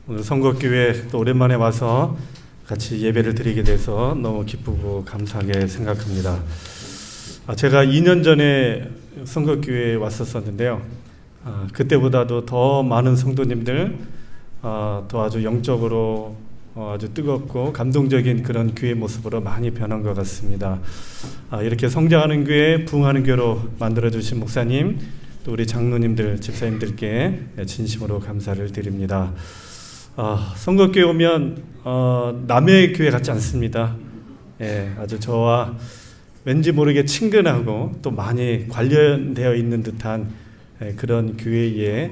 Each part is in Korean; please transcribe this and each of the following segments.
오늘 선곡교회 또 오랜만에 와서 같이 예배를 드리게 돼서 너무 기쁘고 감사하게 생각합니다. 제가 2년 전에 선곡교회에 왔었는데요. 그때보다도 더 많은 성도님들, 또 아주 영적으로 아주 뜨겁고 감동적인 그런 교회 모습으로 많이 변한 것 같습니다. 이렇게 성장하는 교회, 부흥하는 교회로 만들어주신 목사님, 또 우리 장로님들, 집사님들께 진심으로 감사를 드립니다. 선곡교회 오면 남의 교회 같지 않습니다. 아주 저와 왠지 모르게 친근하고 또 많이 관련되어 있는 듯한 그런 교회의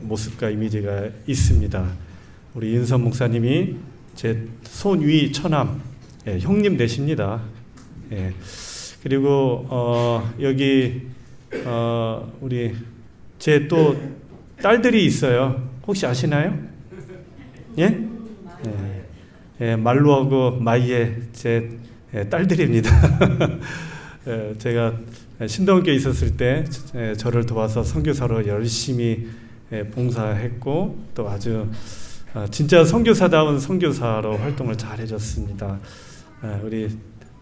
모습과 이미지가 있습니다. 우리 인선 목사님이 제 손위 처남 형님 되십니다. 그리고 여기 우리 제 또 딸들이 있어요. 혹시 아시나요? 예? 말로하고 마이의 제 딸들입니다. 제가 신동교에 있었을 때 저를 도와서 선교사로 열심히 봉사했고 또 아주 진짜 선교사다운 선교사로 활동을 잘 해줬습니다. 우리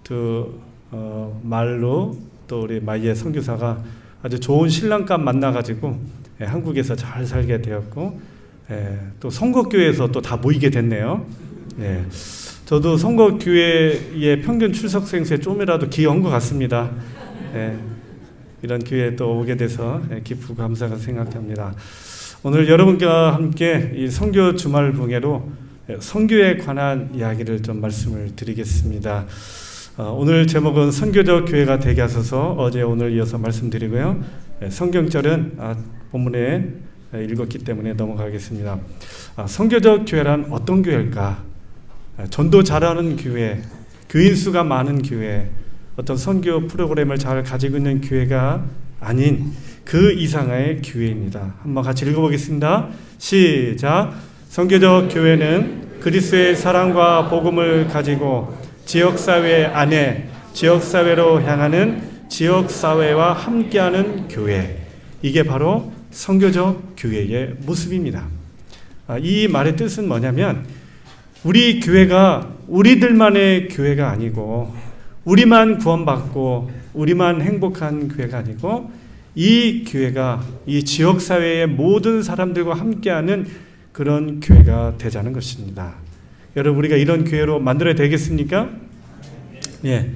두 말로 또 우리 마이의 선교사가 아주 좋은 신랑감 만나가지고 한국에서 잘 살게 되었고 또 선곡교회에서 또 다 모이게 됐네요. 저도 선곡교회의 평균 출석생 수에 좀이라도 기여한 것 같습니다. 이런 교회에 또 오게 돼서 기쁘고 감사하게 생각합니다. 오늘 여러분과 함께 이 선교 주말 봉예로 선교에 관한 이야기를 좀 말씀을 드리겠습니다. 오늘 제목은 선교적 교회가 되게 하소서, 어제 오늘 이어서 말씀드리고요. 성경절은 본문에 읽었기 때문에 넘어가겠습니다. 선교적 교회란 어떤 교회일까? 전도 잘하는 교회, 교인 수가 많은 교회, 어떤 선교 프로그램을 잘 가지고 있는 교회가 아닌 그 이상의 교회입니다. 한번 같이 읽어보겠습니다. 시작. 선교적 교회는 그리스도의 사랑과 복음을 가지고 지역사회 안에 지역사회로 향하는 지역사회와 함께하는 교회, 이게 바로 선교적 교회의 모습입니다. 이 말의 뜻은 뭐냐면 우리 교회가 우리들만의 교회가 아니고 우리만 구원받고 우리만 행복한 교회가 아니고 이 교회가 이 지역사회의 모든 사람들과 함께하는 그런 교회가 되자는 것입니다. 여러분, 우리가 이런 교회로 만들어야 되겠습니까?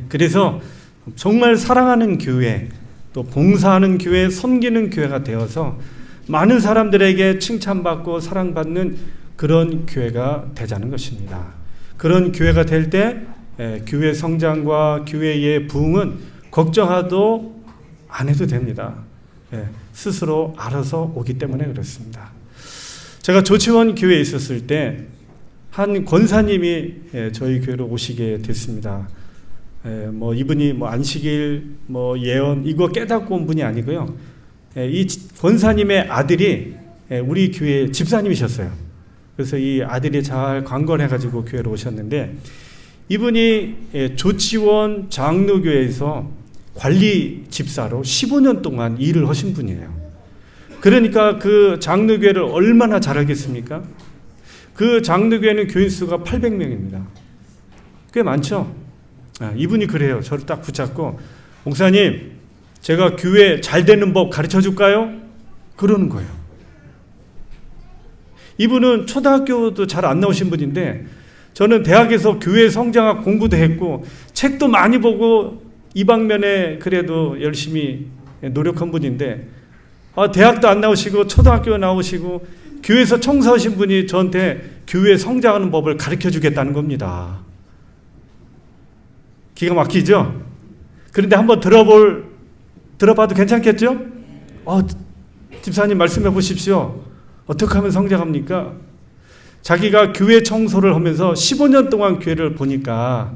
그래서 정말 사랑하는 교회, 또 봉사하는 교회, 섬기는 교회가 되어서 많은 사람들에게 칭찬받고 사랑받는 그런 교회가 되자는 것입니다. 그런 교회가 될 때 교회 성장과 교회의 부흥은 걱정하도 안 해도 됩니다. 스스로 알아서 오기 때문에 그렇습니다. 제가 조치원 교회에 있었을 때 한 권사님이 저희 교회로 오시게 됐습니다. 이분이 안식일, 예언 이거 깨닫고 온 분이 아니고요. 이 권사님의 아들이 우리 교회 집사님이셨어요. 그래서 이 아들이 잘 관건해 가지고 교회로 오셨는데, 이분이 조치원 장로교회에서 관리 집사로 15년 동안 일을 하신 분이에요. 그러니까 그 장로교회를 얼마나 잘 알겠습니까? 그 장로교회는 교인 수가 800명입니다. 꽤 많죠? 이분이 그래요. 저를 딱 붙잡고, 목사님, 제가 교회 잘 되는 법 가르쳐 줄까요? 그러는 거예요. 이분은 초등학교도 잘 안 나오신 분인데, 저는 대학에서 교회 성장학 공부도 했고 책도 많이 보고 이 방면에 그래도 열심히 노력한 분인데, 대학도 안 나오시고 초등학교 나오시고 교회에서 청소하신 분이 저한테 교회 성장하는 법을 가르쳐 주겠다는 겁니다. 기가 막히죠? 그런데 한번 들어봐도 괜찮겠죠? 집사님 말씀해 보십시오. 어떻게 하면 성장합니까? 자기가 교회 청소를 하면서 15년 동안 교회를 보니까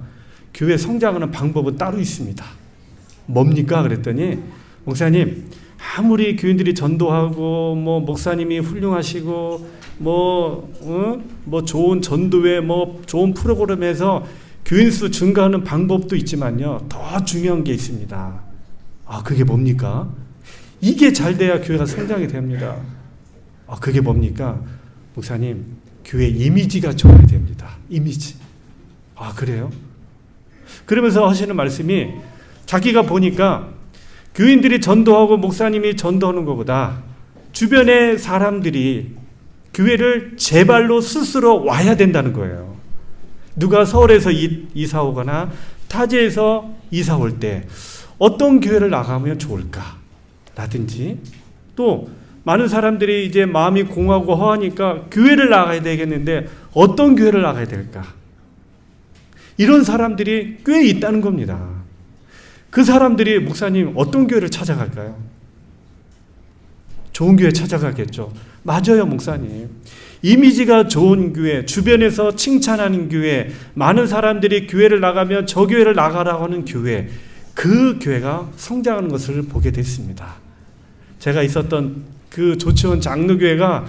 교회 성장하는 방법은 따로 있습니다. 뭡니까? 그랬더니, 목사님, 아무리 교인들이 전도하고 목사님이 훌륭하시고 좋은 전도회 좋은 프로그램에서 교인 수 증가하는 방법도 있지만요, 더 중요한 게 있습니다. 그게 뭡니까? 이게 잘 돼야 교회가 성장이 됩니다. 그게 뭡니까? 목사님, 교회 이미지가 좋아야 됩니다. 이미지. 아, 그래요? 그러면서 하시는 말씀이 자기가 보니까 교인들이 전도하고 목사님이 전도하는 것보다 주변의 사람들이 교회를 제 발로 스스로 와야 된다는 거예요. 누가 서울에서 이사 오거나 타지에서 이사 올 때 어떤 교회를 나가면 좋을까? 라든지 또 많은 사람들이 이제 마음이 공하고 허하니까 교회를 나가야 되겠는데 어떤 교회를 나가야 될까? 이런 사람들이 꽤 있다는 겁니다. 그 사람들이 목사님 어떤 교회를 찾아갈까요? 좋은 교회 찾아가겠죠. 맞아요, 목사님. 이미지가 좋은 교회, 주변에서 칭찬하는 교회, 많은 사람들이 교회를 나가면 저 교회를 나가라고 하는 교회, 그 교회가 성장하는 것을 보게 됐습니다. 제가 있었던 그 조치원 장로교회가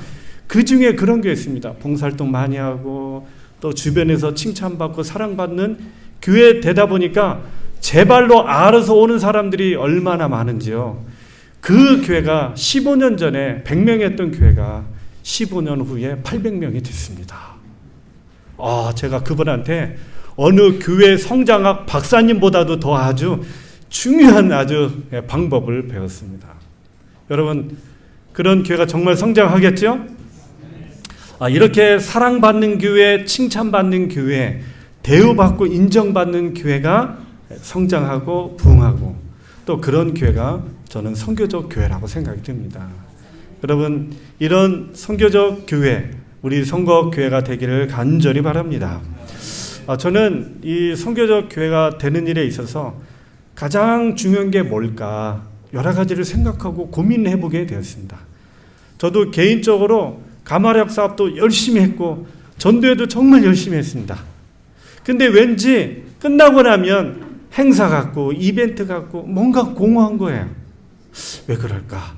그 중에 그런 교회였습니다. 봉사활동 많이 하고 또 주변에서 칭찬받고 사랑받는 교회 되다 보니까 제 발로 알아서 오는 사람들이 얼마나 많은지요. 그 교회가 15년 전에 100명 했던 교회가 15년 후에 800명이 됐습니다. 제가 그분한테 어느 교회 성장학 박사님보다도 더 아주 중요한 방법을 배웠습니다. 여러분, 그런 교회가 정말 성장하겠죠? 이렇게 사랑받는 교회, 칭찬받는 교회, 대우받고 인정받는 교회가 성장하고 부흥하고 또 그런 교회가 저는 선교적 교회라고 생각이 듭니다. 여러분, 이런 선교적 교회, 우리 선거교회가 되기를 간절히 바랍니다. 저는 이 선교적 교회가 되는 일에 있어서 가장 중요한 게 뭘까 여러 가지를 생각하고 고민해 보게 되었습니다. 저도 개인적으로 가마력 사업도 열심히 했고 전도회도 정말 열심히 했습니다. 근데 왠지 끝나고 나면 행사 같고 이벤트 같고 뭔가 공허한 거예요. 왜 그럴까?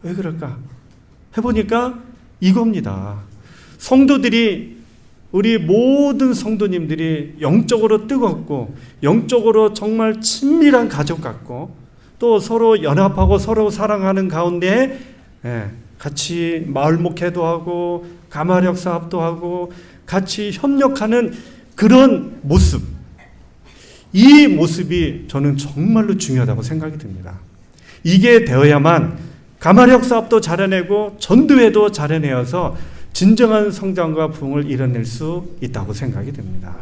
왜 그럴까? 해보니까 이겁니다. 성도들이, 우리 모든 성도님들이 영적으로 뜨겁고 영적으로 정말 친밀한 가족 같고 또 서로 연합하고 서로 사랑하는 가운데 같이 마을 목회도 하고 가마력 사업도 하고 같이 협력하는 그런 모습, 이 모습이 저는 정말로 중요하다고 생각이 듭니다. 이게 되어야만 가마력 사업도 잘해내고 전도회도 잘해내어서 진정한 성장과 부흥을 이뤄낼 수 있다고 생각이 됩니다.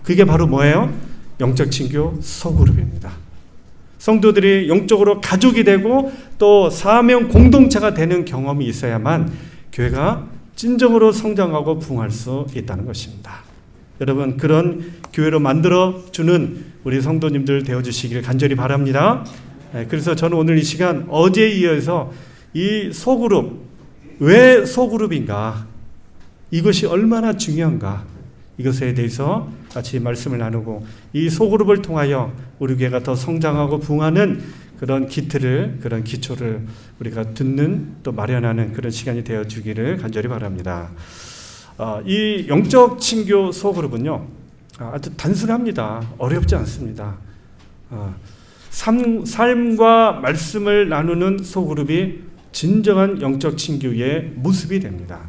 그게 바로 뭐예요? 영적 친교 소그룹입니다. 성도들이 영적으로 가족이 되고 또 사명 공동체가 되는 경험이 있어야만 교회가 진정으로 성장하고 부흥할 수 있다는 것입니다. 여러분, 그런 교회로 만들어주는 우리 성도님들 되어주시길 간절히 바랍니다. 그래서 저는 오늘 이 시간 어제에 이어서 이 소그룹, 왜 소그룹인가, 이것이 얼마나 중요한가, 이것에 대해서 같이 말씀을 나누고 이 소그룹을 통하여 우리 교회가 더 성장하고 부흥하는 그런 그런 기초를 우리가 듣는 또 마련하는 그런 시간이 되어주기를 간절히 바랍니다. 이 영적 친교 소그룹은요, 아주 단순합니다. 어렵지 않습니다. 삶과 말씀을 나누는 소그룹이 진정한 영적 친교의 모습이 됩니다.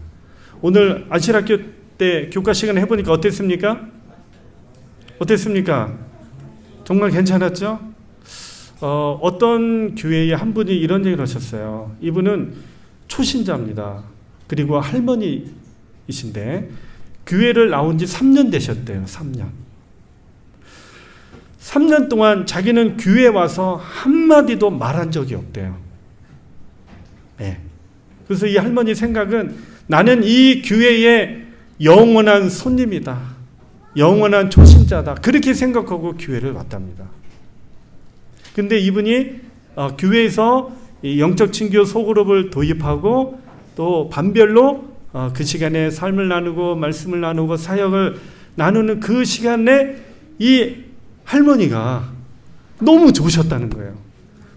오늘 안실학교 때 교과 시간에 해보니까 어땠습니까? 정말 괜찮았죠? 어떤 교회의 한 분이 이런 얘기를 하셨어요. 이분은 초신자입니다. 그리고 할머니이신데 교회를 나온 지 3년 되셨대요. 3년 동안 자기는 교회에 와서 한마디도 말한 적이 없대요. 그래서 이 할머니 생각은 나는 이 교회의 영원한 손님이다. 영원한 초신자다. 그렇게 생각하고 교회를 왔답니다. 근데 이분이 교회에서 영적 친교 소그룹을 도입하고 또 반별로 그 시간에 삶을 나누고 말씀을 나누고 사역을 나누는 그 시간에 이 할머니가 너무 좋으셨다는 거예요.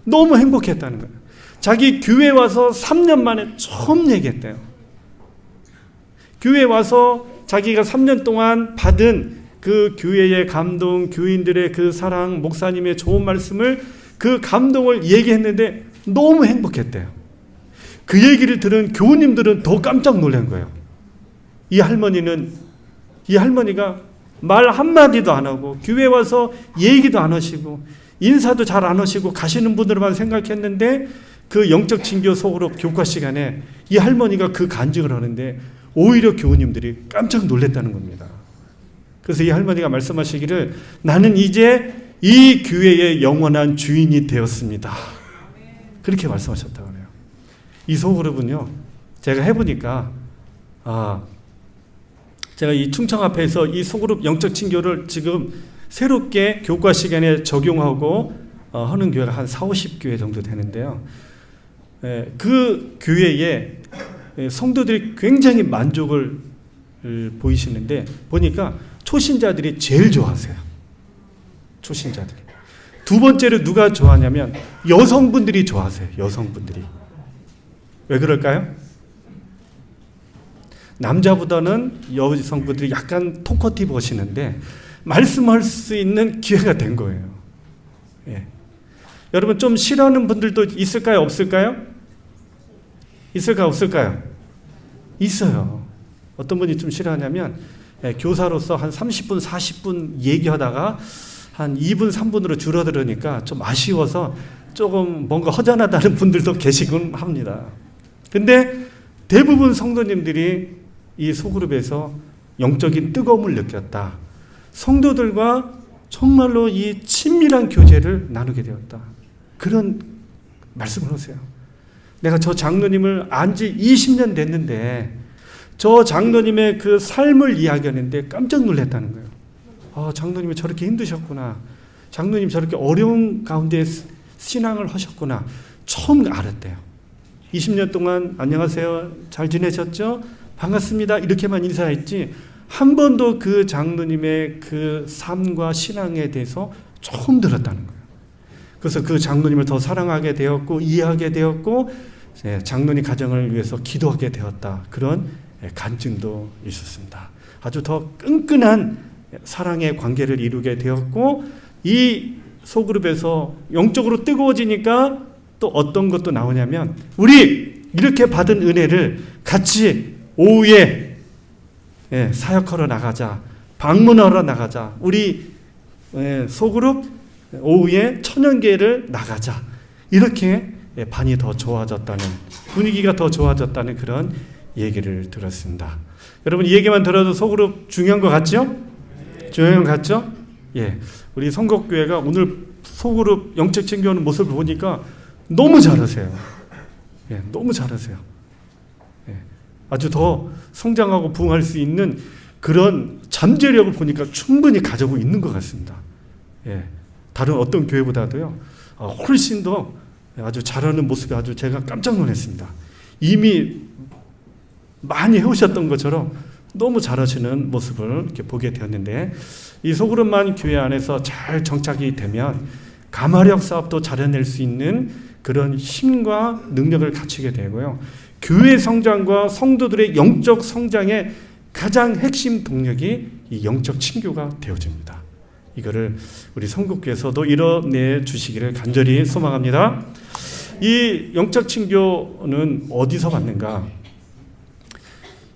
너무 행복했다는 거예요. 자기 교회 와서 3년 만에 처음 얘기했대요. 교회 와서 자기가 3년 동안 받은 그 교회의 감동, 교인들의 그 사랑, 목사님의 좋은 말씀을, 그 감동을 얘기했는데 너무 행복했대요. 그 얘기를 들은 교우님들은 더 깜짝 놀란 거예요. 이 할머니가 말 한마디도 안 하고 교회 와서 얘기도 안 하시고 인사도 잘 안 하시고 가시는 분들만 생각했는데 그 영적 친교 소그룹 교과 시간에 이 할머니가 그 간증을 하는데 오히려 교우님들이 깜짝 놀랐다는 겁니다. 그래서 이 할머니가 말씀하시기를 나는 이제 이 교회의 영원한 주인이 되었습니다. 그렇게 말씀하셨다고 해요. 이 소그룹은요, 제가 해보니까 제가 이 충청 앞에서 이 소그룹 영적 친교를 지금 새롭게 교과 시간에 적용하고 하는 교회가 한 40-50교회 정도 되는데요. 그 교회에 성도들이 굉장히 만족을 보이시는데 보니까 초신자들이 제일 좋아하세요. 초신자들이. 두 번째로 누가 좋아하냐면 여성분들이 좋아하세요. 여성분들이. 왜 그럴까요? 남자보다는 여성분들이 약간 토커티브 하시는데 말씀할 수 있는 기회가 된 거예요. 예. 여러분 좀 싫어하는 분들도 있을까요? 없을까요? 있을까요? 없을까요? 있어요. 어떤 분이 좀 싫어하냐면 교사로서 한 30분, 40분 얘기하다가 한 2분, 3분으로 줄어들으니까 좀 아쉬워서 조금 뭔가 허전하다는 분들도 계시곤 합니다. 근데 대부분 성도님들이 이 소그룹에서 영적인 뜨거움을 느꼈다. 성도들과 정말로 이 친밀한 교제를 나누게 되었다. 그런 말씀을 하세요. 내가 저 장로님을 안 지 20년 됐는데 저 장로님의 그 삶을 이야기하는데 깜짝 놀랐다는 거예요. 장로님이 저렇게 힘드셨구나. 장로님 저렇게 어려운 가운데 신앙을 하셨구나. 처음 알았대요. 20년 동안 안녕하세요. 잘 지내셨죠? 반갑습니다. 이렇게만 인사했지 한 번도 그 장로님의 그 삶과 신앙에 대해서 처음 들었다는 거예요. 그래서 그 장로님을 더 사랑하게 되었고 이해하게 되었고 장로님 가정을 위해서 기도하게 되었다. 그런 간증도 있었습니다. 아주 더 끈끈한 사랑의 관계를 이루게 되었고 이 소그룹에서 영적으로 뜨거워지니까 또 어떤 것도 나오냐면 우리 이렇게 받은 은혜를 같이 오후에 사역하러 나가자. 방문하러 나가자. 우리 소그룹 오후에 천연계를 나가자. 이렇게 반이 더 좋아졌다는 분위기가 더 좋아졌다는 그런 얘기를 들었습니다. 여러분 이 얘기만 들어도 소그룹 중요한 것 같죠? 중요한 것 같죠? 예, 우리 성곡교회가 오늘 소그룹 영적 챙겨오는 모습을 보니까 너무 잘하세요. 예, 너무 잘하세요. 예, 아주 더 성장하고 부흥할 수 있는 그런 잠재력을 보니까 충분히 가지고 있는 것 같습니다. 예, 다른 어떤 교회보다도요, 훨씬 더 아주 잘하는 모습이 아주 제가 깜짝 놀랐습니다. 이미 많이 해오셨던 것처럼 너무 잘하시는 모습을 이렇게 보게 되었는데 이 소그룹만 교회 안에서 잘 정착이 되면 가마력 사업도 잘해낼 수 있는 그런 힘과 능력을 갖추게 되고요. 교회 성장과 성도들의 영적 성장의 가장 핵심 동력이 이 영적 친교가 되어집니다. 이거를 우리 성국교에서도 이뤄내 주시기를 간절히 소망합니다. 이 영적 친교는 어디서 받는가?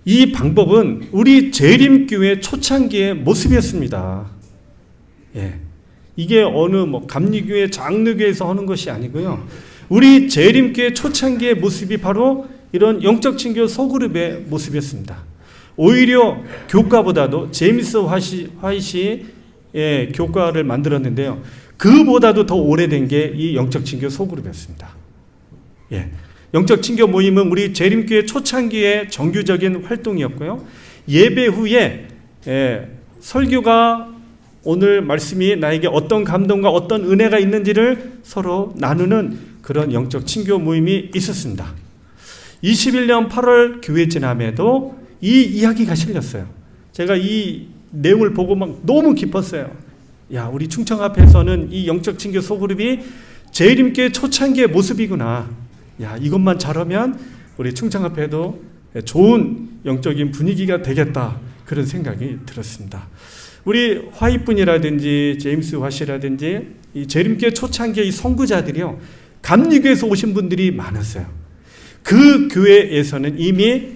이 방법은 우리 재림교회 초창기의 모습이었습니다. 예, 이게 어느 감리교회, 장로교회에서 하는 것이 아니고요. 우리 재림교회 초창기의 모습이 바로 이런 영적 친교 소그룹의 모습이었습니다. 오히려 교과보다도 제임스 화이시 교과를 만들었는데요. 그보다도 더 오래된 게 이 영적 친교 소그룹이었습니다. 예. 영적 친교 모임은 우리 재림교회 초창기의 정규적인 활동이었고요. 예배 후에 설교가 오늘 말씀이 나에게 어떤 감동과 어떤 은혜가 있는지를 서로 나누는 그런 영적 친교 모임이 있었습니다. 21년 8월 교회 지남에도 이 이야기가 실렸어요. 제가 이 내용을 보고 막 너무 기뻤어요. 야, 우리 충청 앞에서는 이 영적 친교 소그룹이 재림교회 초창기의 모습이구나. 야, 이것만 잘하면 우리 충청 앞에도 좋은 영적인 분위기가 되겠다. 그런 생각이 들었습니다. 우리 화이분이라든지 제임스 화시라든지 이 재림교회 초창기의 이 선구자들이요, 감리교에서 오신 분들이 많았어요. 그 교회에서는 이미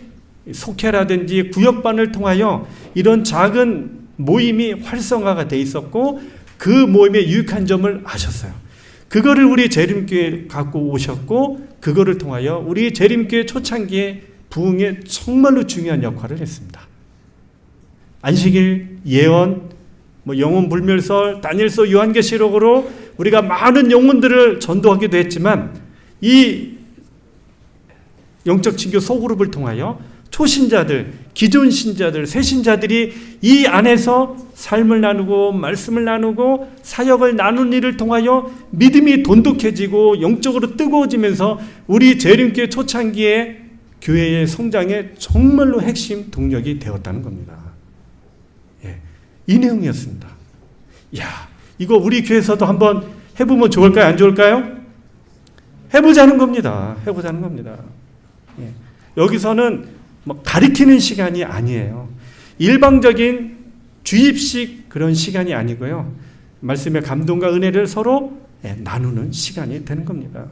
속회라든지 구역반을 통하여 이런 작은 모임이 활성화가 돼 있었고 그 모임의 유익한 점을 아셨어요. 그거를 우리 재림교회에 갖고 오셨고 그거를 통하여 우리 재림교회 초창기에 부흥에 정말로 중요한 역할을 했습니다. 안식일, 예언, 영혼 불멸설, 다니엘서, 요한계시록으로 우리가 많은 영혼들을 전도하기도 했지만 이 영적 친교 소그룹을 통하여 초신자들, 기존 신자들, 새 신자들이 이 안에서 삶을 나누고 말씀을 나누고 사역을 나누는 일을 통하여 믿음이 돈독해지고 영적으로 뜨거워지면서 우리 재림교회 초창기에 교회의 성장에 정말로 핵심 동력이 되었다는 겁니다. 예, 이 내용이었습니다. 야, 이거 우리 교회에서도 한번 해보면 좋을까요? 안 좋을까요? 해보자는 겁니다. 해보자는 겁니다. 예, 여기서는 가리키는 시간이 아니에요. 일방적인 주입식 그런 시간이 아니고요. 말씀의 감동과 은혜를 서로 나누는 시간이 되는 겁니다.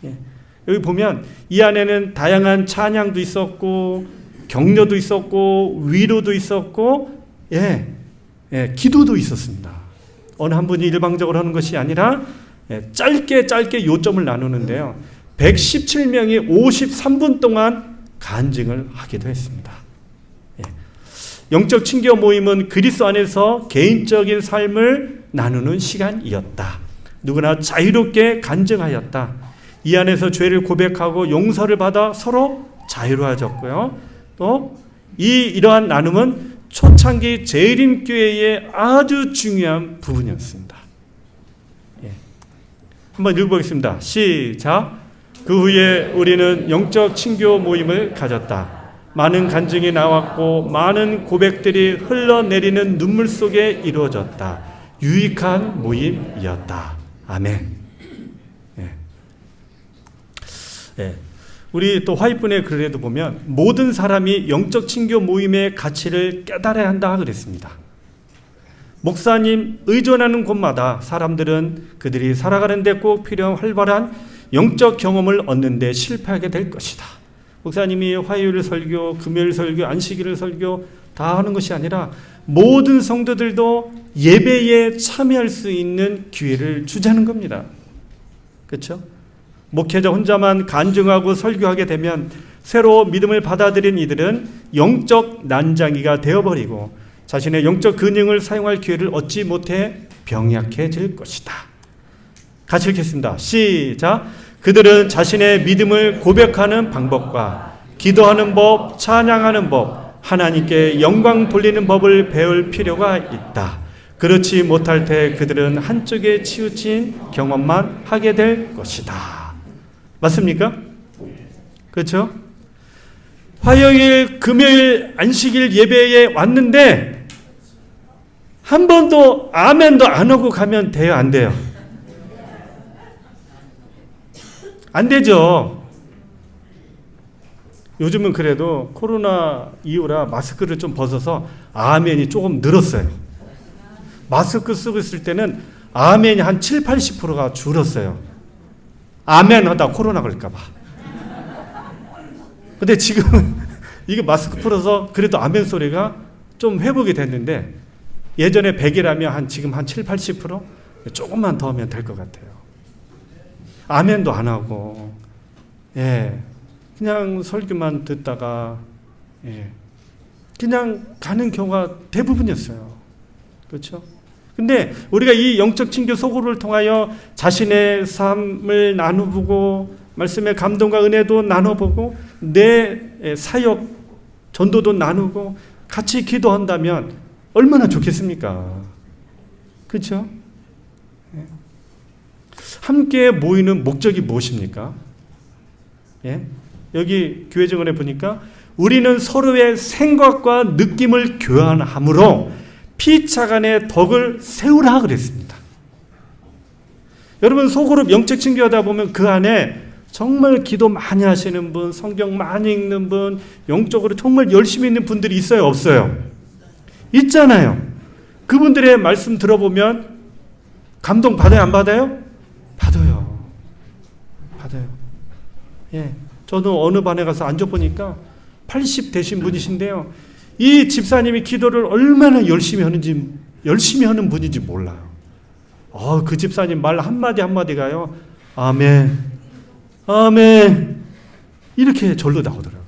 예. 여기 보면 이 안에는 다양한 찬양도 있었고 격려도 있었고 위로도 있었고 기도도 있었습니다. 어느 한 분이 일방적으로 하는 것이 아니라 짧게 요점을 나누는데요. 117명이 53분 동안 간증을 하기도 했습니다. 영적 친교 모임은 그리스도 안에서 개인적인 삶을 나누는 시간이었다. 누구나 자유롭게 간증하였다. 이 안에서 죄를 고백하고 용서를 받아 서로 자유로워졌고요. 또 이러한 나눔은 초창기 재림교회의 아주 중요한 부분이었습니다. 한번 읽어보겠습니다. 시작. 그 후에 우리는 영적 친교 모임을 가졌다. 많은 간증이 나왔고 많은 고백들이 흘러내리는 눈물 속에 이루어졌다. 유익한 모임이었다. 아멘. 우리 또 화이트분의 글에도 보면 모든 사람이 영적 친교 모임의 가치를 깨달아야 한다 그랬습니다. 목사님 의존하는 곳마다 사람들은 그들이 살아가는 데 꼭 필요한 활발한 영적 경험을 얻는 데 실패하게 될 것이다. 목사님이 화요일 설교, 금요일 설교, 안식일을 설교 다 하는 것이 아니라 모든 성도들도 예배에 참여할 수 있는 기회를 주자는 겁니다. 그렇죠? 목회자 혼자만 간증하고 설교하게 되면 새로 믿음을 받아들인 이들은 영적 난장이가 되어버리고 자신의 영적 근육을 사용할 기회를 얻지 못해 병약해질 것이다. 같이 읽겠습니다. 시작. 그들은 자신의 믿음을 고백하는 방법과 기도하는 법, 찬양하는 법, 하나님께 영광 돌리는 법을 배울 필요가 있다. 그렇지 못할 때 그들은 한쪽에 치우친 경험만 하게 될 것이다. 맞습니까? 그렇죠? 화요일, 금요일, 안식일 예배에 왔는데 한 번도 아멘도 안 하고 가면 돼요? 안 돼요? 안 되죠. 요즘은 그래도 코로나 이후라 마스크를 좀 벗어서 아멘이 조금 늘었어요. 마스크 쓰고 있을 때는 아멘이 한 7, 80%가 줄었어요. 아멘 하다 코로나 걸릴까 봐. 근데 지금 이게 마스크 풀어서 그래도 아멘 소리가 좀 회복이 됐는데 예전에 100이라면 지금 한 7, 80%? 조금만 더 하면 될 것 같아요. 아멘도 안 하고 그냥 설교만 듣다가 그냥 가는 경우가 대부분이었어요. 그렇죠? 근데 우리가 이 영적 친교 소그룹을 통하여 자신의 삶을 나눠보고 말씀의 감동과 은혜도 나눠보고 내 사역 전도도 나누고 같이 기도한다면 얼마나 좋겠습니까? 그렇죠? 함께 모이는 목적이 무엇입니까? 여기 교회 증언에 보니까 우리는 서로의 생각과 느낌을 교환함으로 피차간의 덕을 세우라 그랬습니다. 여러분 소그룹 영적 친교하다 보면 그 안에 정말 기도 많이 하시는 분, 성경 많이 읽는 분, 영적으로 정말 열심히 있는 분들이 있어요? 없어요? 있잖아요. 그분들의 말씀 들어보면 감동 받아요? 안 받아요? 받아요. 저도 어느 반에 가서 앉아보니까 80 되신 분이신데요. 이 집사님이 기도를 얼마나 열심히 하는 분인지 몰라요. 그 집사님 말 한마디 한마디가요. 아멘, 아멘. 이렇게 절로 나오더라고요.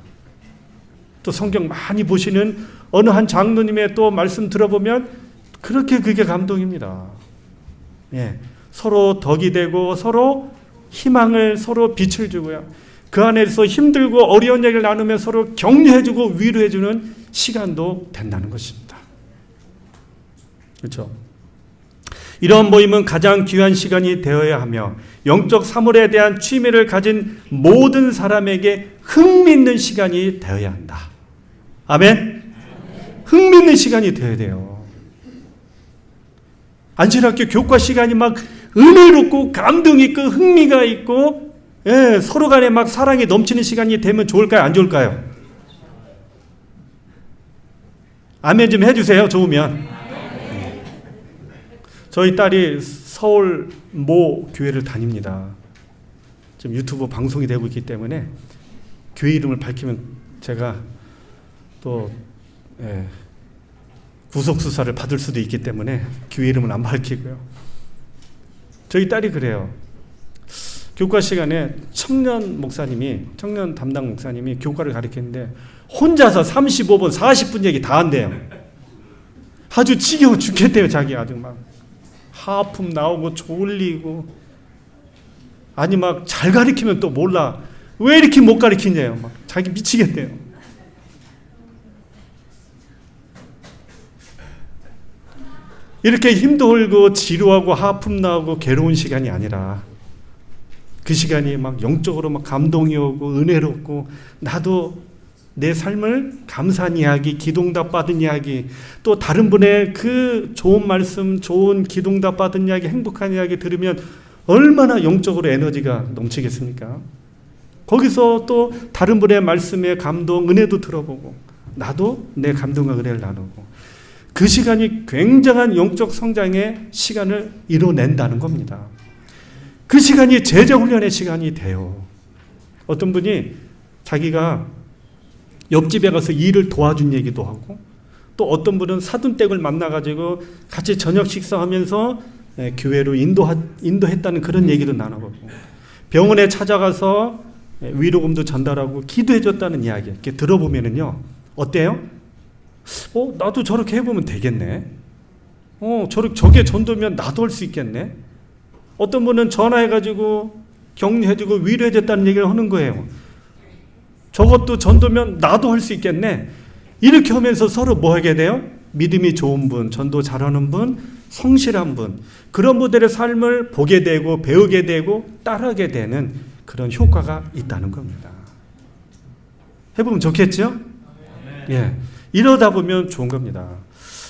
또 성경 많이 보시는 어느 한 장로님의 또 말씀 들어보면 그렇게 그게 감동입니다. 예, 서로 덕이 되고 서로 희망을, 서로 빛을 주고요. 그 안에서 힘들고 어려운 얘기를 나누며 서로 격려해주고 위로해주는 시간도 된다는 것입니다. 그렇죠? 이런 모임은 가장 귀한 시간이 되어야 하며 영적 사물에 대한 취미를 가진 모든 사람에게 흥미있는 시간이 되어야 한다. 아멘? 흥미있는 시간이 되어야 돼요. 안실학교 교과 시간이 막 은혜롭고 감동이 있고 흥미가 있고 서로 간에 막 사랑이 넘치는 시간이 되면 좋을까요? 안 좋을까요? 아멘 좀 해주세요. 좋으면. 저희 딸이 서울 모 교회를 다닙니다. 지금 유튜브 방송이 되고 있기 때문에 교회 이름을 밝히면 제가 또 구속수사를 받을 수도 있기 때문에 교회 이름은 안 밝히고요. 저희 딸이 그래요. 교과 시간에 청년 담당 목사님이 교과를 가르치는데 혼자서 35분, 40분 얘기 다 한대요. 아주 지겨워 죽겠대요. 자기 아주 막 하품 나오고 졸리고, 아니 막 잘 가르치면 또 몰라. 왜 이렇게 못 가르치냐요. 막 자기 미치겠대요. 이렇게 힘도 흘고 지루하고 하품 나오고 괴로운 시간이 아니라 그 시간이 막 영적으로 막 감동이 오고 은혜롭고, 나도 내 삶을 감사한 이야기, 기도응답 받은 이야기, 또 다른 분의 그 좋은 말씀, 좋은 기도응답 받은 이야기, 행복한 이야기 들으면 얼마나 영적으로 에너지가 넘치겠습니까? 거기서 또 다른 분의 말씀에 감동, 은혜도 들어보고 나도 내 감동과 은혜를 나누고, 그 시간이 굉장한 영적 성장의 시간을 이뤄낸다는 겁니다. 그 시간이 제자훈련의 시간이 돼요. 어떤 분이 자기가 옆집에 가서 일을 도와준 얘기도 하고, 또 어떤 분은 사돈댁을 만나가지고 같이 저녁 식사하면서 교회로 인도했다는 그런 얘기도 나눠보고, 병원에 찾아가서 위로금도 전달하고 기도해줬다는 이야기 이렇게 들어보면은요, 어때요? 나도 저렇게 해보면 되겠네. 저게 전도면 나도 할 수 있겠네. 어떤 분은 전화해가지고 격려해주고 위로해줬다는 얘기를 하는 거예요. 저것도 전도면 나도 할 수 있겠네. 이렇게 하면서 서로 뭐 하게 돼요? 믿음이 좋은 분, 전도 잘하는 분, 성실한 분, 그런 분들의 삶을 보게 되고 배우게 되고 따르게 되는 그런 효과가 있다는 겁니다. 해보면 좋겠죠? 예, 이러다 보면 좋은 겁니다.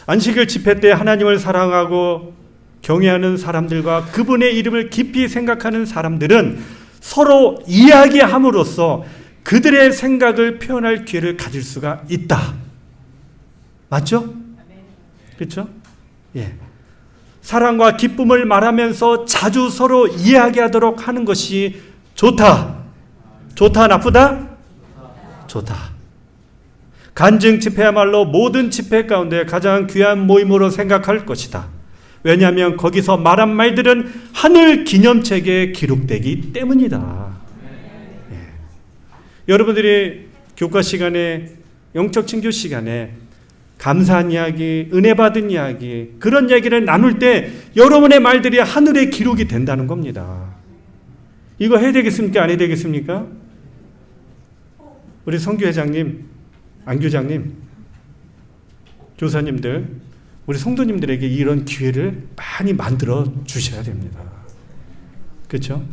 안식일 집회 때 하나님을 사랑하고 경외하는 사람들과 그분의 이름을 깊이 생각하는 사람들은 서로 이야기함으로써 그들의 생각을 표현할 기회를 가질 수가 있다. 맞죠? 그렇죠? 예. 사랑과 기쁨을 말하면서 자주 서로 이야기하도록 하는 것이 좋다. 좋다, 나쁘다? 좋다. 간증 집회야말로 모든 집회 가운데 가장 귀한 모임으로 생각할 것이다. 왜냐하면 거기서 말한 말들은 하늘 기념책에 기록되기 때문이다. 여러분들이 교과 시간에, 영적 친교 시간에 감사한 이야기, 은혜 받은 이야기, 그런 이야기를 나눌 때 여러분의 말들이 하늘에 기록이 된다는 겁니다. 이거 해야 되겠습니까? 안 해야 되겠습니까? 우리 성교회장님, 안교장님, 교사님들, 우리 성도님들에게 이런 기회를 많이 만들어 주셔야 됩니다. 그렇죠?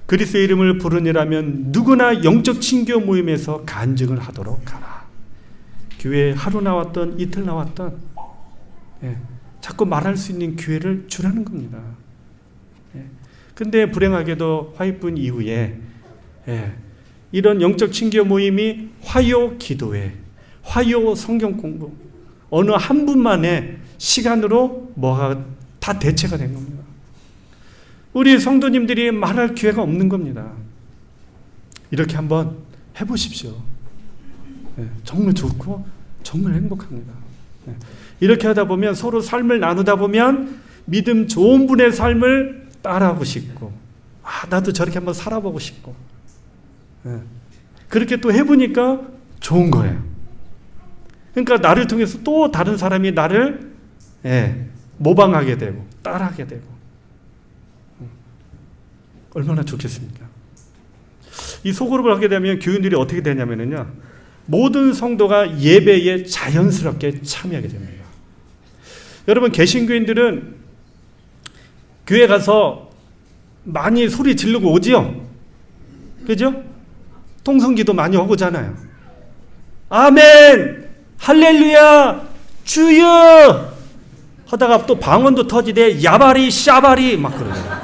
그리스도의 이름을 부르니라면 누구나 영적 친교 모임에서 간증을 하도록 하라. 교회에 하루 나왔던 이틀 나왔던 자꾸 말할 수 있는 기회를 주라는 겁니다. 근데 불행하게도 화입분 이후에 이런 영적 친교 모임이 화요 기도회, 화요 성경 공부, 어느 한 분만의 시간으로 뭐가 다 대체가 된 겁니다. 우리 성도님들이 말할 기회가 없는 겁니다. 이렇게 한번 해보십시오. 정말 좋고 정말 행복합니다. 이렇게 하다 보면 서로 삶을 나누다 보면 믿음 좋은 분의 삶을 따라하고 싶고, 나도 저렇게 한번 살아보고 싶고, 그렇게 또 해보니까 좋은 거예요. 그러니까 나를 통해서 또 다른 사람이 나를 모방하게 되고 따라하게 되고, 얼마나 좋겠습니까? 이 소그룹을 하게 되면 교인들이 어떻게 되냐면요, 모든 성도가 예배에 자연스럽게 참여하게 됩니다. 여러분, 개신교인들은 교회 가서 많이 소리 지르고 오지요? 그죠? 통성기도 많이 하고 잖아요. 아멘! 할렐루야! 주여! 하다가 또 방언도 터지대 야바리 샤바리 막 그러네요.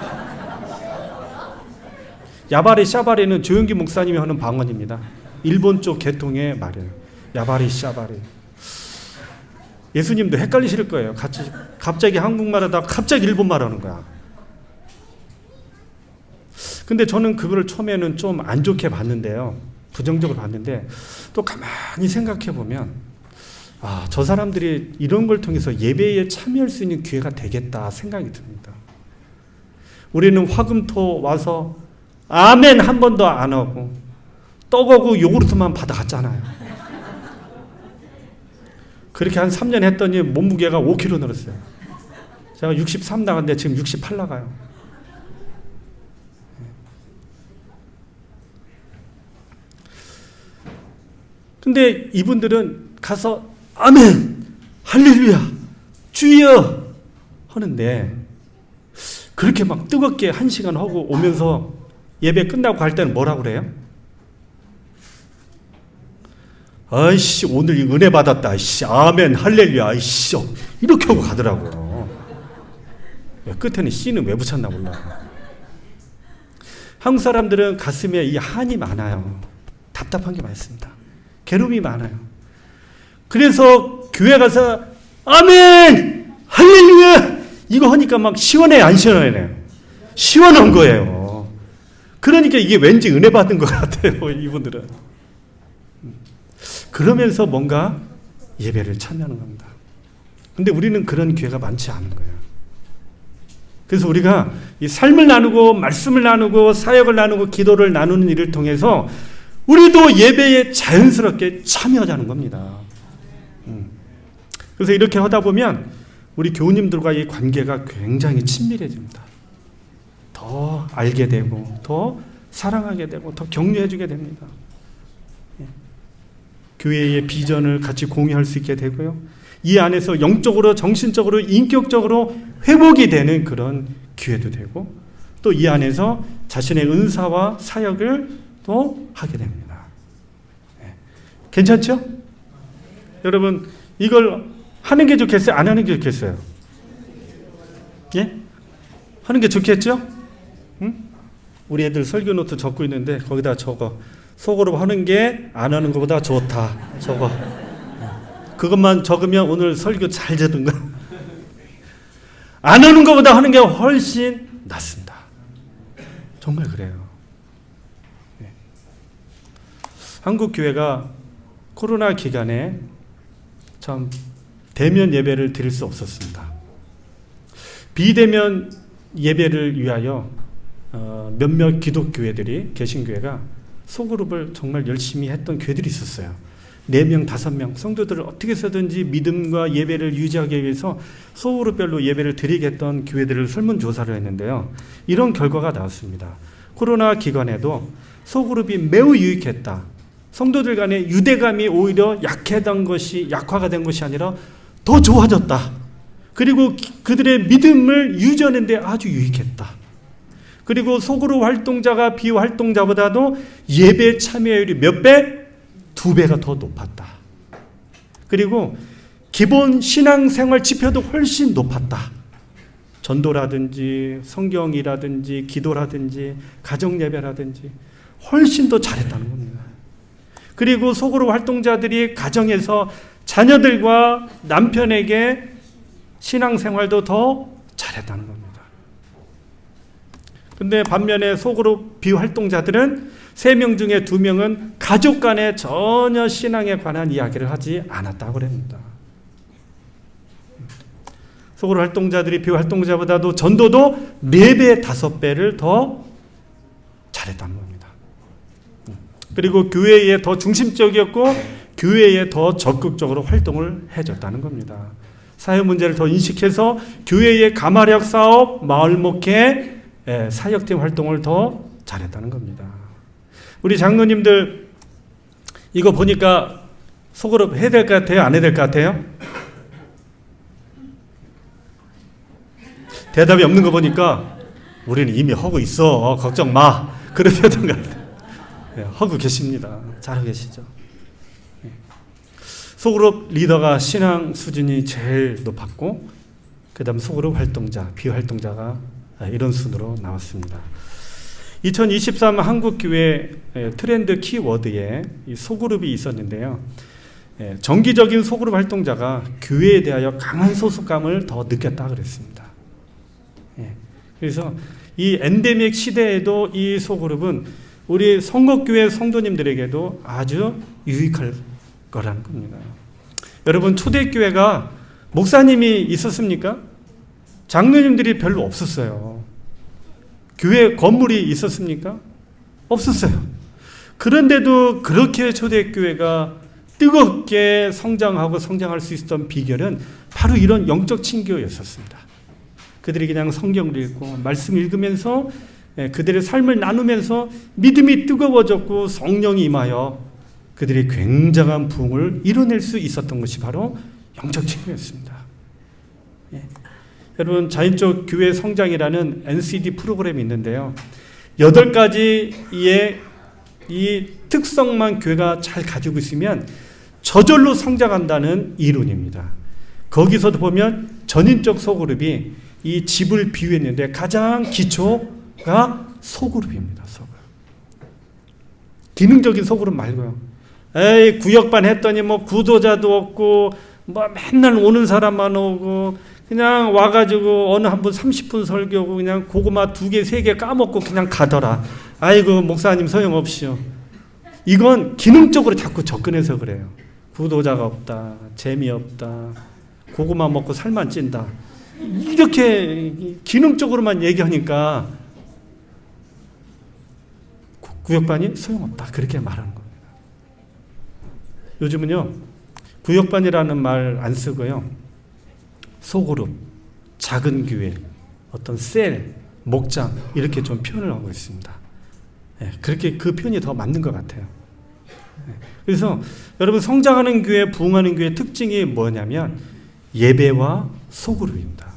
야바리 샤바리는 조용기 목사님이 하는 방언입니다. 일본 쪽 계통의 말이에요. 야바리 샤바리. 예수님도 헷갈리실 거예요. 갑자기 한국말 하다가 갑자기 일본말 하는 거야. 근데 저는 그거를 처음에는 좀 안 좋게 봤는데요. 부정적으로 봤는데 또 가만히 생각해 보면 저 사람들이 이런 걸 통해서 예배에 참여할 수 있는 기회가 되겠다 생각이 듭니다. 우리는 화금토 와서 아멘 한 번도 안 하고 떡하고 요구르트만 받아갔잖아요. 그렇게 한 3년 했더니 몸무게가 5kg 늘었어요. 제가 63 나갔는데 지금 68 나가요. 근데 이분들은 가서 아멘, 할렐루야, 주여 하는데 그렇게 막 뜨겁게 1시간 하고 오면서 예배 끝나고 갈 때는 뭐라고 그래요? 아이씨, 오늘 은혜 받았다. 아이씨, 아멘, 할렐루야, 아이씨, 이렇게 하고 가더라고요. 끝에는 씨는 왜 붙였나 몰라. 한국 사람들은 가슴에 이 한이 많아요. 답답한 게 많습니다. 괴로움이 많아요. 그래서 교회 가서 아멘, 할렐루야 이거 하니까 막 시원해, 안 시원해요? 시원한 거예요. 그러니까 이게 왠지 은혜 받은 것 같아요, 이분들은. 그러면서 뭔가 예배를 참여하는 겁니다. 근데 우리는 그런 기회가 많지 않은 거예요. 그래서 우리가 이 삶을 나누고 말씀을 나누고 사역을 나누고 기도를 나누는 일을 통해서 우리도 예배에 자연스럽게 참여하자는 겁니다. 그래서 이렇게 하다 보면 우리 교우님들과의 관계가 굉장히 친밀해집니다. 더 알게 되고 더 사랑하게 되고 더 격려해주게 됩니다. 교회의 비전을 같이 공유할 수 있게 되고요. 이 안에서 영적으로, 정신적으로, 인격적으로 회복이 되는 그런 기회도 되고, 또 이 안에서 자신의 은사와 사역을 또 하게 됩니다. 괜찮죠? 여러분, 이걸 하는 게 좋겠어요? 안 하는 게 좋겠어요? 예? 하는 게 좋겠죠? 응? 우리 애들 설교 노트 적고 있는데 거기다 적어. 속으로 하는 게 안 하는 것보다 좋다. 적어. 그것만 적으면 오늘 설교 잘 듣는 거. 안 하는 것보다 하는 게 훨씬 낫습니다. 정말 그래요. 네. 한국 교회가 코로나 기간에 참 대면 예배를 드릴 수 없었습니다. 비대면 예배를 위하여 몇몇 기독교회들이, 개신교회가 소그룹을 정말 열심히 했던 교회들이 있었어요. 4명, 5명 성도들을 어떻게 해서든지 믿음과 예배를 유지하기 위해서 소그룹별로 예배를 드리겠던 교회들을 설문조사를 했는데요. 이런 결과가 나왔습니다. 코로나 기간에도 소그룹이 매우 유익했다. 성도들 간의 유대감이 오히려 약화가 된 것이 아니라 더 좋아졌다. 그리고 그들의 믿음을 유지하는 데 아주 유익했다. 그리고 소그룹 활동자가 비활동자보다도 예배 참여율이 몇 배? 2배가 더 높았다. 그리고 기본 신앙생활 지표도 훨씬 높았다. 전도라든지 성경이라든지 기도라든지 가정예배라든지 훨씬 더 잘했다는 겁니다. 그리고 소그룹 활동자들이 가정에서 자녀들과 남편에게 신앙생활도 더 잘했다는 겁니다. 근데 반면에 소그룹 비활동자들은 3명 중에 2명은 가족 간에 전혀 신앙에 관한 이야기를 하지 않았다고 그럽니다. 소그룹 활동자들이 비활동자보다도 전도도 4배, 5배를 더 잘했다는 겁니다. 그리고 교회에 더 중심적이었고 교회에 더 적극적으로 활동을 해줬다는 겁니다. 사회 문제를 더 인식해서 교회의 가마력 사업, 마을 목회, 사역팀 활동을 더 잘했다는 겁니다. 우리 장로님들 이거 보니까 소그룹 해야 될 것 같아요? 안 해야 될 것 같아요? 대답이 없는 거 보니까 우리는 이미 하고 있어. 걱정 마. 그러셨던 것 같아요. 하고 계십니다. 잘하고 계시죠. 소그룹 리더가 신앙 수준이 제일 높았고 그 다음 소그룹 활동자, 비활동자가 이런 순으로 나왔습니다. 2023 한국교회 트렌드 키워드에 이 소그룹이 있었는데요. 정기적인 소그룹 활동자가 교회에 대하여 강한 소속감을 더 느꼈다 그랬습니다. 그래서 이 엔데믹 시대에도 이 소그룹은 우리 성곡교회 성도님들에게도 아주 유익할 거라는 겁니다. 여러분, 초대교회가 목사님이 있었습니까? 장로님들이 별로 없었어요. 교회 건물이 있었습니까? 없었어요. 그런데도 그렇게 초대교회가 뜨겁게 성장하고 성장할 수 있었던 비결은 바로 이런 영적 친교였었습니다. 그들이 그냥 성경을 읽고 말씀 읽으면서 그들의 삶을 나누면서 믿음이 뜨거워졌고 성령이 임하여 그들이 굉장한 부흥을 이뤄낼 수 있었던 것이 바로 영적 친교였습니다. 여러분, 자연적 교회 성장이라는 NCD 프로그램이 있는데요. 8가지의 이 특성만 교회가 잘 가지고 있으면 저절로 성장한다는 이론입니다. 거기서도 보면 전인적 소그룹이 이 집을 비유했는데 가장 기초가 소그룹입니다. 소그룹. 기능적인 소그룹 말고요. 에이, 구역반 했더니 뭐 구도자도 없고 뭐 맨날 오는 사람만 오고 그냥 와가지고 어느 한 분 30분 설교하고 그냥 고구마 2개, 3개 까먹고 그냥 가더라. 아이고, 목사님 소용없이요. 이건 기능적으로 자꾸 접근해서 그래요. 구도자가 없다, 재미없다, 고구마 먹고 살만 찐다. 이렇게 기능적으로만 얘기하니까 구역반이 소용없다. 그렇게 말하는 겁니다. 요즘은요, 구역반이라는 말 안 쓰고요. 소그룹, 작은 교회, 어떤 셀, 목장 이렇게 좀 표현을 하고 있습니다. 그렇게 그 표현이 더 맞는 것 같아요. 그래서 여러분, 성장하는 교회, 부흥하는 교회의 특징이 뭐냐면 예배와 소그룹입니다.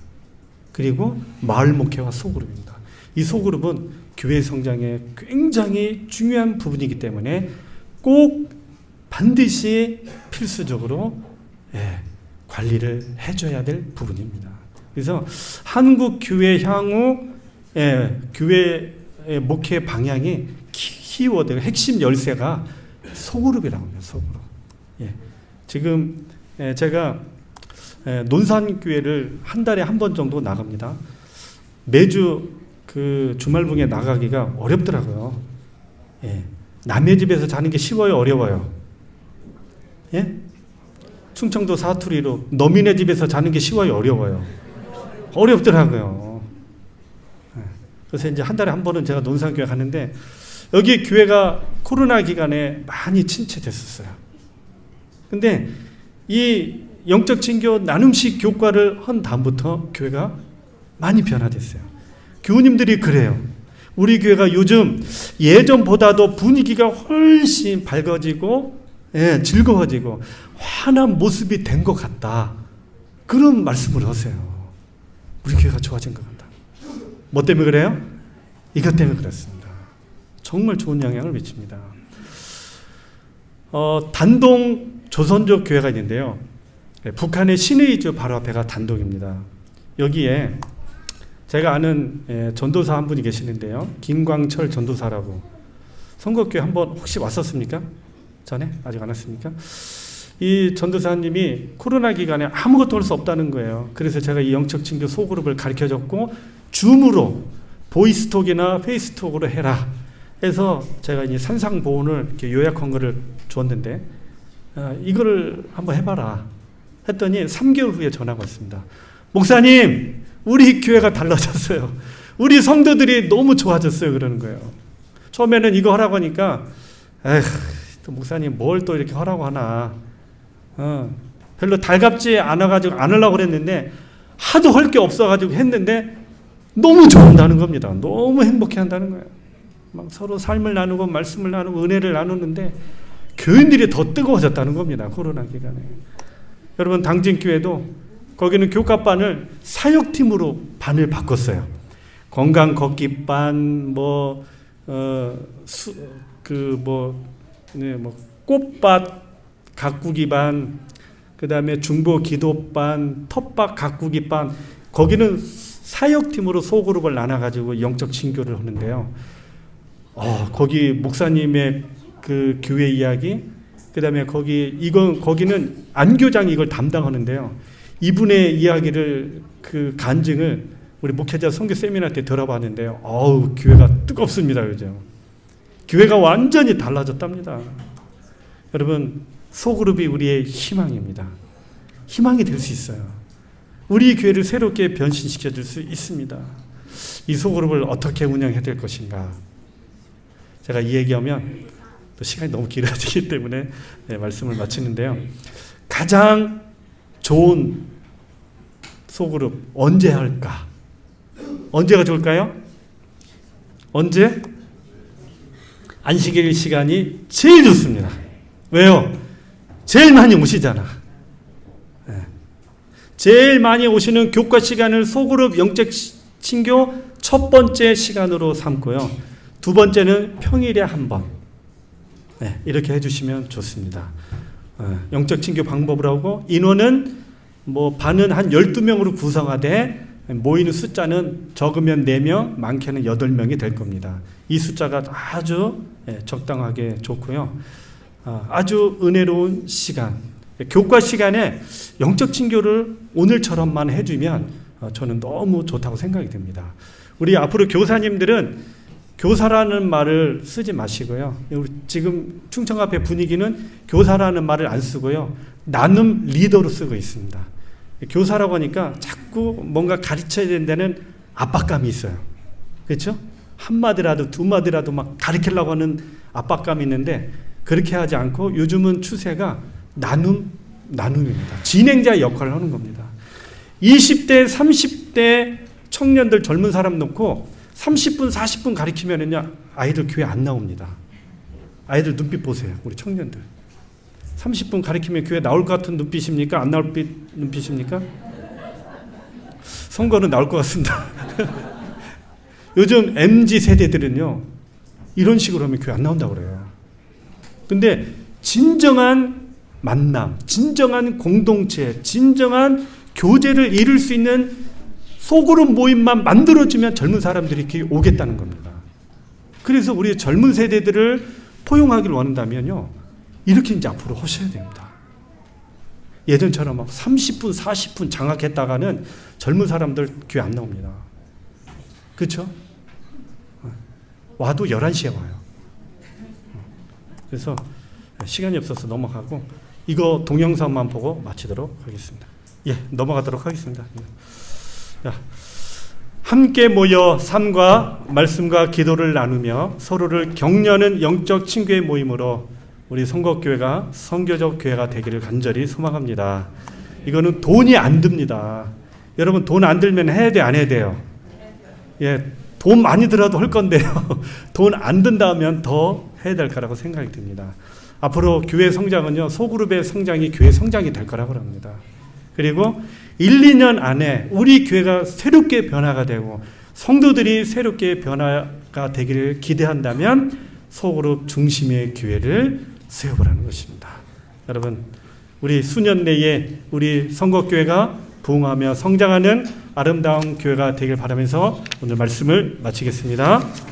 그리고 마을 목회와 소그룹입니다. 이 소그룹은 교회 성장에 굉장히 중요한 부분이기 때문에 꼭 반드시 필수적으로 관리를 해줘야 될 부분입니다. 그래서 한국 교회 향후 교회 목회 방향이 키워드, 핵심 열쇠가 소그룹이라고 합니다. 소그룹. 지금 제가 논산교회를 한 달에 한 번 정도 나갑니다. 매주 그 주말붕에 나가기가 어렵더라고요. 남의 집에서 자는 게 쉬워요, 어려워요? 충청도 사투리로 너미네 집에서 자는 게 쉬워요, 어려워요? 어렵더라고요. 그래서 이제 한 달에 한 번은 제가 논산교회 가는데 여기 교회가 코로나 기간에 많이 침체됐었어요. 근데 이 영적 친교 나눔식 교과를 한 다음부터 교회가 많이 변화됐어요. 교우님들이 그래요. 우리 교회가 요즘 예전보다도 분위기가 훨씬 밝아지고 즐거워지고 환한 모습이 된 것 같다. 그런 말씀을 하세요. 우리 교회가 좋아진 것 같다. 뭐 때문에 그래요? 이것 때문에 그렇습니다. 정말 좋은 영향을 미칩니다. 단동 조선족 교회가 있는데요. 북한의 신의주 바로 앞에가 단동입니다. 여기에 제가 아는 전도사 한 분이 계시는데요. 김광철 전도사라고. 성곡교회 한번 혹시 왔었습니까? 전에? 아직 안 왔습니까? 이 전도사님이 코로나 기간에 아무것도 할 수 없다는 거예요. 그래서 제가 이 영적 친교 소그룹을 가르쳐줬고 줌으로 보이스톡이나 페이스톡으로 해라. 해서 제가 이제 산상보훈을 이렇게 요약한 거를 줬는데 이거를 한번 해봐라 했더니 3개월 후에 전화가 왔습니다. 목사님, 우리 교회가 달라졌어요. 우리 성도들이 너무 좋아졌어요. 그러는 거예요. 처음에는 이거 하라고 하니까 에휴, 또 목사님 뭘 또 이렇게 하라고 하나. 별로 달갑지 않아가지고 안 하려고 그랬는데 하도 할 게 없어가지고 했는데 너무 좋아한다는 겁니다. 너무 행복해 한다는 거예요. 막 서로 삶을 나누고 말씀을 나누고 은혜를 나누는데 교인들이 더 뜨거워졌다는 겁니다. 코로나 기간에. 여러분, 당진교회도 거기는 교과반을 사역팀으로 반을 바꿨어요. 건강 걷기 반, 꽃밭 가꾸기 반, 그 다음에 중보 기도반, 텃밭 가꾸기 반, 거기는 사역팀으로 소그룹을 나눠가지고 영적 친교를 하는데요. 거기 목사님의 그 교회 이야기, 그 다음에 거기는 안교장이 이걸 담당하는데요. 이분의 이야기를 그 간증을 우리 목회자 선교 세미나 때 들어봤는데요. 교회가 뜨겁습니다. 요즘 교회가 완전히 달라졌답니다. 여러분, 소그룹이 우리의 희망입니다. 희망이 될 수 있어요. 우리 교회를 새롭게 변신시켜 줄 수 있습니다. 이 소그룹을 어떻게 운영해야 될 것인가. 제가 이 얘기하면 또 시간이 너무 길어지기 때문에 말씀을 마치는데요. 가장 좋은 소그룹 언제 할까? 언제가 좋을까요? 언제? 안식일 시간이 제일 좋습니다. 왜요? 제일 많이 오시잖아. 제일 많이 오시는 교과 시간을 소그룹 영적 친교 첫 번째 시간으로 삼고요. 두 번째는 평일에 한 번. 이렇게 해주시면 좋습니다. 영적 친교 방법을 하고 인원은 반은 한 12명으로 구성하되 모이는 숫자는 적으면 4명, 많게는 8명이 될 겁니다. 이 숫자가 아주 적당하게 좋고요. 아주 은혜로운 시간, 교과 시간에 영적 친교를 오늘처럼만 해주면 저는 너무 좋다고 생각이 듭니다. 우리 앞으로 교사님들은 교사라는 말을 쓰지 마시고요. 지금 충청앞의 분위기는 교사라는 말을 안 쓰고요. 나눔 리더로 쓰고 있습니다. 교사라고 하니까 자꾸 뭔가 가르쳐야 된다는 압박감이 있어요. 그렇죠? 한마디라도 두마디라도 막 가르치려고 하는 압박감이 있는데 그렇게 하지 않고 요즘은 추세가 나눔입니다. 진행자 역할을 하는 겁니다. 20대, 30대 청년들 젊은 사람 놓고 30분, 40분 가르치면은요, 아이들 교회 안 나옵니다. 아이들 눈빛 보세요. 우리 청년들. 30분 가르치면 교회 나올 것 같은 눈빛입니까? 안 나올 눈빛입니까? 선거는 나올 것 같습니다. 요즘 MZ 세대들은요, 이런 식으로 하면 교회 안 나온다고 그래요. 근데 진정한 만남, 진정한 공동체, 진정한 교제를 이룰 수 있는 소그룹 모임만 만들어주면 젊은 사람들이 이렇게 오겠다는 겁니다. 그래서 우리 젊은 세대들을 포용하기를 원한다면요, 이렇게 이제 앞으로 하셔야 됩니다. 예전처럼 막 30분, 40분 장악했다가는 젊은 사람들 교회 안 나옵니다. 그렇죠? 와도 11시에 와요. 그래서 시간이 없어서 넘어가고 이거 동영상만 보고 마치도록 하겠습니다. 넘어가도록 하겠습니다. 함께 모여 삶과 말씀과 기도를 나누며 서로를 격려하는 영적 친구의 모임으로 우리 성곡교회가 선교적 교회가 되기를 간절히 소망합니다. 이거는 돈이 안 듭니다. 여러분, 돈 안 들면 해야 돼, 안 해야 돼요? 돈 많이 들어도 할 건데요. 돈 안 든다면 더 해야 될 거라고 생각이 듭니다. 앞으로 교회 성장은요, 소그룹의 성장이 교회 성장이 될 거라고 합니다. 그리고 1, 2년 안에 우리 교회가 새롭게 변화가 되고 성도들이 새롭게 변화가 되기를 기대한다면 소그룹 중심의 교회를 세워보라는 것입니다. 여러분, 우리 수년 내에 우리 성곡교회가 부흥하며 성장하는 아름다운 교회가 되길 바라면서 오늘 말씀을 마치겠습니다.